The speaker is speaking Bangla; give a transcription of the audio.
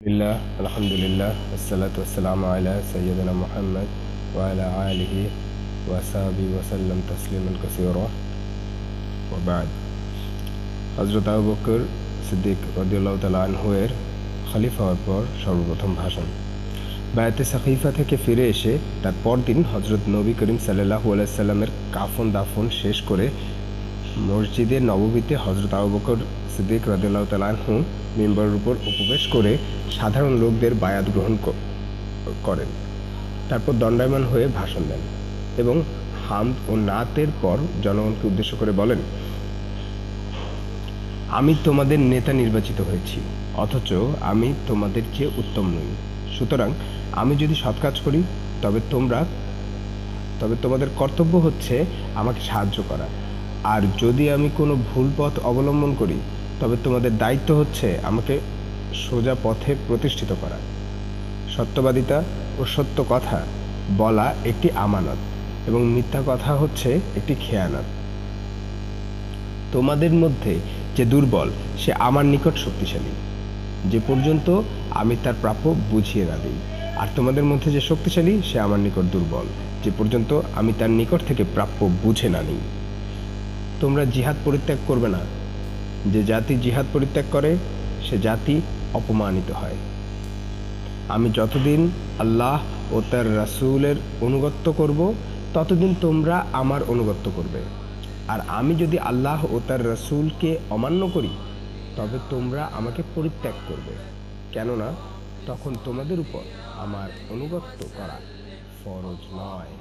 আলহামদুলিল্লাহ আসসালাতু ওয়াসসালামু আলা সাইয়্যিদিনা মুহাম্মদ ওয়া আলা আলিহি ওয়া সাহবিহি ওয়া সাল্লাম তাসলিমান কাসীরা ওয়া বা'দ। হযরত আবু বকর সিদ্দিক রাদিয়াল্লাহু তাআলা আনহু এর খলিফা হওয়ার পর সর্বপ্রথম ভাষণ। বায়াতে সাকিফা থেকে ফিরে এসে তার পরদিন হযরত নবী করিম সাল্লাল্লাহু আলাইহি সাল্লামের কাফন দাফন শেষ করে মসজিদে নববীতে হযরত আবু বকর সিদ্দিক রাদিয়াল্লাহু তাআলা আনহু মিম্বরের উপর উপবেশ করে সাধারণ লোকদের বায়াত গ্রহণ করেন। তারপর দণ্ডায়মান হয়ে ভাষণ দেন এবং হামদ ও নাতের পর জনগণকে উদ্দেশ্য করে বলেন, আমি তোমাদের নেতা নির্বাচিত হয়েছি, অথচ আমি তোমাদের চেয়ে উত্তম নই। সুতরাং আমি যদি সৎ কাজ করি তবে তোমাদের কর্তব্য হচ্ছে আমাকে সাহায্য করা, আর যদি আমি কোনো ভুল পথ অবলম্বন করি তবে তোমাদের দায়িত্ব হচ্ছে আমাকে সোজা পথে প্রতিষ্ঠিত করা। সত্যবাদিতা ও সত্য কথা বলা একটি আমানত এবং মিথ্যা কথা হচ্ছে একটি খেয়ানত। তোমাদের মধ্যে যে দুর্বল সে আমার নিকট শক্তিশালী, যে পর্যন্ত আমি তার প্রাপ্য বুঝিয়ে না দিই, আর তোমাদের মধ্যে যে শক্তিশালী সে আমার নিকট দুর্বল, যে পর্যন্ত আমি তার নিকট থেকে প্রাপ্য বুঝে না নিই। তোমরা জিহাদ পরিত্যাগ করবে না। যে জাতি জিহাদ পরিত্যাগ করে সে জাতি অপমানিত হয়। আমি যতদিন আল্লাহ ও তার রাসূলের অনুগত্য করব ততদিন তোমরা আমার অনুগত্য করবে, আর আমি যদি আল্লাহ ও তার রাসূলকে অমান্য করি তবে তোমরা আমাকে পরিত্যাগ করবে, কেননা তখন তোমাদের উপর আমার অনুগত্য করা ফরজ নয়।